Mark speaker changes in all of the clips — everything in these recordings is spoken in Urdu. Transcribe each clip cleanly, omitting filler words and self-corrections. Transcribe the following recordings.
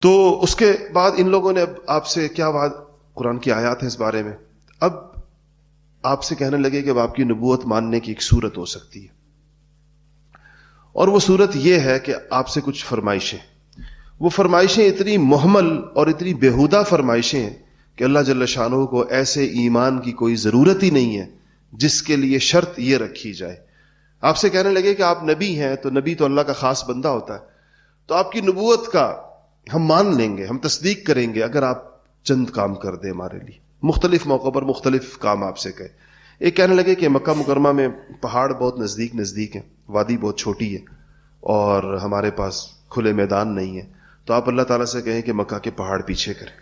Speaker 1: تو اس کے بعد ان لوگوں نے اب آپ سے کیا بات، قرآن کی آیات ہے اس بارے میں، اب آپ سے کہنے لگے کہ اب آپ کی نبوت ماننے کی ایک صورت ہو سکتی ہے، اور وہ صورت یہ ہے کہ آپ سے کچھ فرمائشیں، وہ فرمائشیں اتنی محمل اور اتنی بیہودہ فرمائشیں ہیں کہ اللہ جل شانہ کو ایسے ایمان کی کوئی ضرورت ہی نہیں ہے جس کے لیے شرط یہ رکھی جائے۔ آپ سے کہنے لگے کہ آپ نبی ہیں، تو نبی تو اللہ کا خاص بندہ ہوتا ہے، تو آپ کی نبوت کا ہم مان لیں گے، ہم تصدیق کریں گے اگر آپ چند کام کر دیں ہمارے لیے، مختلف موقع پر مختلف کام آپ سے کہے۔ ایک کہنے لگے کہ مکہ مکرمہ میں پہاڑ بہت نزدیک نزدیک ہیں، وادی بہت چھوٹی ہے اور ہمارے پاس کھلے میدان نہیں ہے، تو آپ اللہ تعالیٰ سے کہیں کہ مکہ کے پہاڑ پیچھے کریں،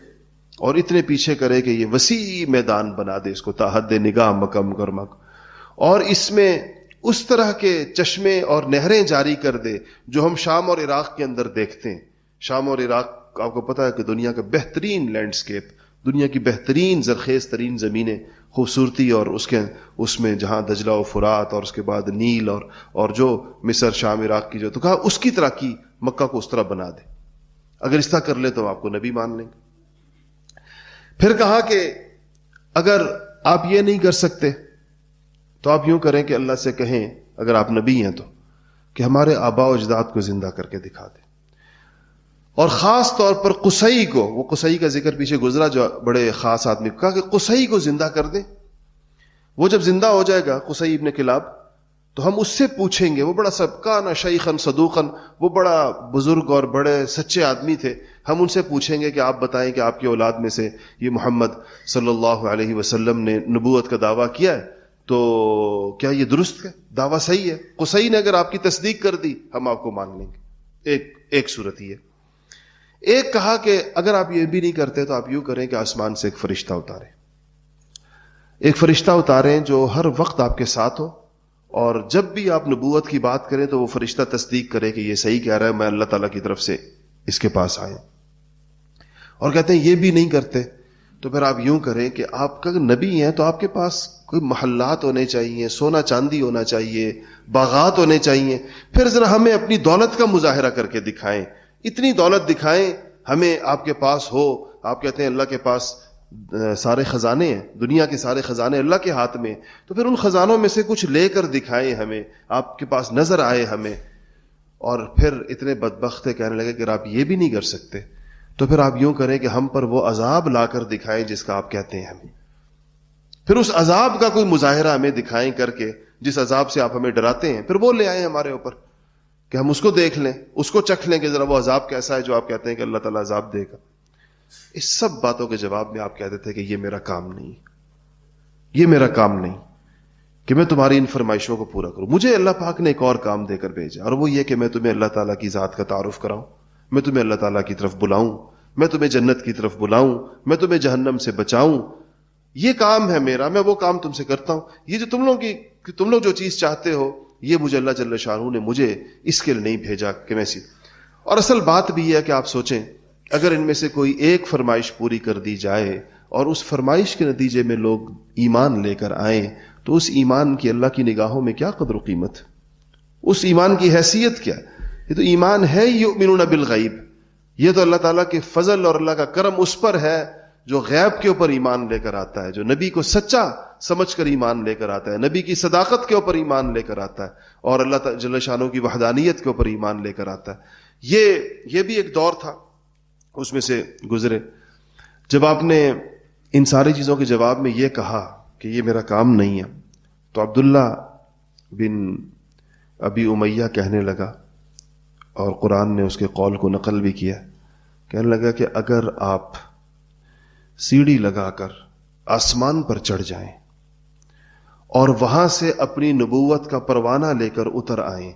Speaker 1: اور اتنے پیچھے کرے کہ یہ وسیع میدان بنا دے اس کو تا حد نگاہ مکہ مکرمہ کو، اور اس میں اس طرح کے چشمے اور نہریں جاری کر دے جو ہم شام اور عراق کے اندر دیکھتے ہیں۔ شام اور عراق آپ کو پتہ ہے کہ دنیا کا بہترین لینڈسکیپ، دنیا کی بہترین زرخیز ترین زمینیں، خوبصورتی، اور اس میں جہاں دجلہ و فرات اور اس کے بعد نیل اور جو مصر شام عراق کی جو، تو کہا اس کی طرح کی مکہ کو اس طرح بنا دے، اگر اس طرح کر لے تو آپ کو نبی مان لیں گے۔ پھر کہا کہ اگر آپ یہ نہیں کر سکتے تو آپ یوں کریں کہ اللہ سے کہیں اگر آپ نبی ہیں تو کہ ہمارے آباء و اجداد کو زندہ کر کے دکھا دیں، اور خاص طور پر قصی کو، وہ قصی کا ذکر پیچھے گزرا جو بڑے خاص آدمی کو، کہا کہ قصی کو زندہ کر دیں، وہ جب زندہ ہو جائے گا قصی ابن کلاب تو ہم اس سے پوچھیں گے، وہ بڑا سبقان شیخن صدوقن، وہ بڑا بزرگ اور بڑے سچے آدمی تھے، ہم ان سے پوچھیں گے کہ آپ بتائیں کہ آپ کی اولاد میں سے یہ محمد صلی اللہ علیہ وسلم نے نبوت کا دعویٰ کیا ہے، تو کیا یہ درست ہے، دعویٰ صحیح ہے؟ قصی نے اگر آپ کی تصدیق کر دی ہم آپ کو مان لیں گے۔ ایک صورت یہ۔ ایک کہا کہ اگر آپ یہ بھی نہیں کرتے تو آپ یوں کریں کہ آسمان سے ایک فرشتہ اتاریں، ایک فرشتہ اتاریں جو ہر وقت آپ کے ساتھ ہو، اور جب بھی آپ نبوت کی بات کریں تو وہ فرشتہ تصدیق کرے کہ یہ صحیح کہہ رہا ہے، میں اللہ تعالیٰ کی طرف سے اس کے پاس آئے۔ اور کہتے ہیں یہ بھی نہیں کرتے تو پھر آپ یوں کریں کہ آپ کا نبی ہیں تو آپ کے پاس کوئی محلات ہونے چاہیے، سونا چاندی ہونا چاہیے، باغات ہونے چاہیے، پھر ذرا ہمیں اپنی دولت کا مظاہرہ کر کے دکھائیں، اتنی دولت دکھائیں ہمیں آپ کے پاس ہو۔ آپ کہتے ہیں اللہ کے پاس سارے خزانے ہیں، دنیا کے سارے خزانے اللہ کے ہاتھ میں، تو پھر ان خزانوں میں سے کچھ لے کر دکھائیں ہمیں، آپ کے پاس نظر آئے ہمیں۔ اور پھر اتنے بدبخت کہنے لگے کہ آپ یہ بھی نہیں کر سکتے تو پھر آپ یوں کریں کہ ہم پر وہ عذاب لا کر دکھائیں جس کا آپ کہتے ہیں ہمیں، پھر اس عذاب کا کوئی مظاہرہ ہمیں دکھائیں کر کے، جس عذاب سے آپ ہمیں ڈراتے ہیں، پھر وہ لے آئیں ہمارے اوپر کہ ہم اس کو دیکھ لیں، اس کو چکھ لیں کہ ذرا وہ عذاب کیسا ہے جو آپ کہتے ہیں کہ اللہ تعالیٰ عذاب دے گا۔ اس سب باتوں کے جواب میں آپ کہتے تھے کہ یہ میرا کام نہیں، یہ میرا کام نہیں کہ میں تمہاری ان فرمائشوں کو پورا کروں، مجھے اللہ پاک نے ایک اور کام دے کر بھیجا، اور وہ یہ کہ میں تمہیں اللہ تعالیٰ کی ذات کا تعارف کراؤں، میں تمہیں اللہ تعالیٰ کی طرف بلاؤں، میں تمہیں جنت کی طرف بلاؤں، میں تمہیں جہنم سے بچاؤں، یہ کام ہے میرا، میں وہ کام تم سے کرتا ہوں۔ یہ جو تم لوگ جو چیز چاہتے ہو، یہ مجھے اللہ جل شانہ نے مجھے اس کے لیے نہیں بھیجا کہ میں اور اصل بات بھی یہ ہے کہ آپ سوچیں اگر ان میں سے کوئی ایک فرمائش پوری کر دی جائے اور اس فرمائش کے نتیجے میں لوگ ایمان لے کر آئیں تو اس ایمان کی اللہ کی نگاہوں میں کیا قدر و قیمت، اس ایمان کی حیثیت کیا؟ یہ تو ایمان ہے یؤمنون بالغیب، یہ تو اللہ تعالیٰ کے فضل اور اللہ کا کرم اس پر ہے جو غیب کے اوپر ایمان لے کر آتا ہے، جو نبی کو سچا سمجھ کر ایمان لے کر آتا ہے، نبی کی صداقت کے اوپر ایمان لے کر آتا ہے، اور اللہ جل شانہ کی وحدانیت کے اوپر ایمان لے کر آتا ہے۔ یہ بھی ایک دور تھا، اس میں سے گزرے۔ جب آپ نے ان ساری چیزوں کے جواب میں یہ کہا کہ یہ میرا کام نہیں ہے، تو عبداللہ بن ابی امیہ کہنے لگا، اور قرآن نے اس کے قول کو نقل بھی کیا، کہنے لگا کہ اگر آپ سیڑھی لگا کر آسمان پر چڑھ جائیں اور وہاں سے اپنی نبوت کا پروانہ لے کر اتر آئیں،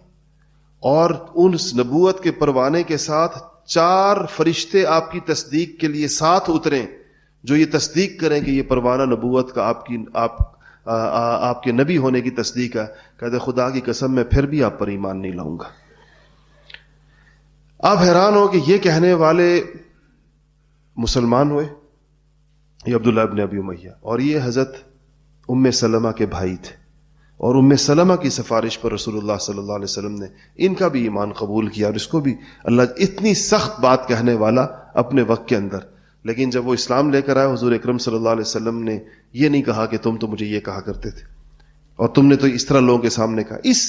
Speaker 1: اور اس نبوت کے پروانے کے ساتھ 4 فرشتے آپ کی تصدیق کے لیے ساتھ اتریں جو یہ تصدیق کریں کہ یہ پروانہ نبوت کا آپ کے نبی ہونے کی تصدیق ہے، کہتے خدا کی قسم میں پھر بھی آپ پر ایمان نہیں لاؤں گا۔ آپ حیران ہو کہ یہ کہنے والے مسلمان ہوئے، یہ عبداللہ ابن ابی امیہ، اور یہ حضرت ام سلمہ کے بھائی تھے، اور ام سلمہ کی سفارش پر رسول اللہ صلی اللہ علیہ وسلم نے ان کا بھی ایمان قبول کیا، اور اس کو بھی اللہ اتنی سخت بات کہنے والا اپنے وقت کے اندر، لیکن جب وہ اسلام لے کر آئے حضور اکرم صلی اللہ علیہ وسلم نے یہ نہیں کہا کہ تم تو مجھے یہ کہا کرتے تھے اور تم نے تو اس طرح لوگوں کے سامنے کہا. اس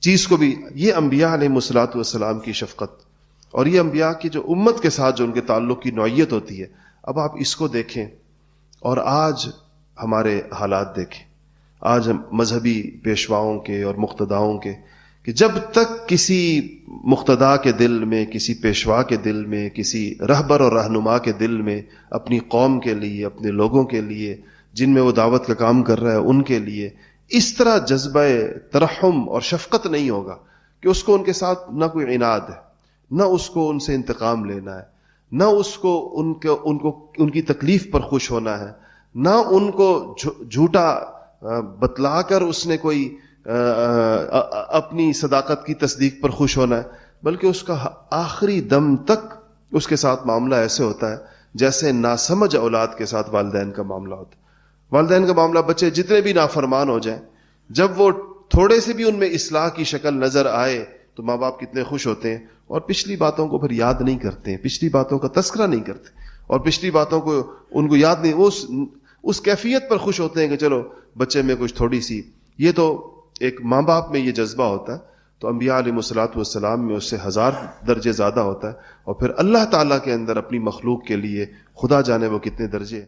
Speaker 1: چیز کو بھی یہ انبیاء علیہ الصلوۃ والسلام کی شفقت اور یہ انبیاء کی جو امت کے ساتھ جو ان کے تعلق کی نوعیت ہوتی ہے. اب آپ اس کو دیکھیں اور آج ہمارے حالات دیکھیں، آج ہم مذہبی پیشواؤں کے اور مقتداؤں کے، کہ جب تک کسی مقتدا کے دل میں، کسی پیشوا کے دل میں، کسی رہبر اور رہنما کے دل میں اپنی قوم کے لیے، اپنے لوگوں کے لیے جن میں وہ دعوت کا کام کر رہا ہے ان کے لیے اس طرح جذبہ ترحم اور شفقت نہیں ہوگا کہ اس کو ان کے ساتھ نہ کوئی عناد ہے، نہ اس کو ان سے انتقام لینا ہے، نہ اس کو ان کی تکلیف پر خوش ہونا ہے، نہ ان کو جھوٹا بتلا کر اس نے کوئی اپنی صداقت کی تصدیق پر خوش ہونا ہے، بلکہ اس کا آخری دم تک اس کے ساتھ معاملہ ایسے ہوتا ہے جیسے ناسمجھ اولاد کے ساتھ والدین کا معاملہ ہوتا ہے. والدین کا معاملہ، بچے جتنے بھی نافرمان ہو جائیں، جب وہ تھوڑے سے بھی ان میں اصلاح کی شکل نظر آئے تو ماں باپ کتنے خوش ہوتے ہیں اور پچھلی باتوں کو پھر یاد نہیں کرتے ہیں، پچھلی باتوں کا تذکرہ نہیں کرتے اور پچھلی باتوں کو ان کو یاد نہیں، اس کیفیت پر خوش ہوتے ہیں کہ چلو بچے میں کچھ تھوڑی سی. یہ تو ایک ماں باپ میں یہ جذبہ ہوتا ہے، تو انبیاء علیہ الصلوۃ والسلام میں اس سے 1000 درجے زیادہ ہوتا ہے. اور پھر اللہ تعالیٰ کے اندر اپنی مخلوق کے لیے خدا جانے وہ کتنے درجے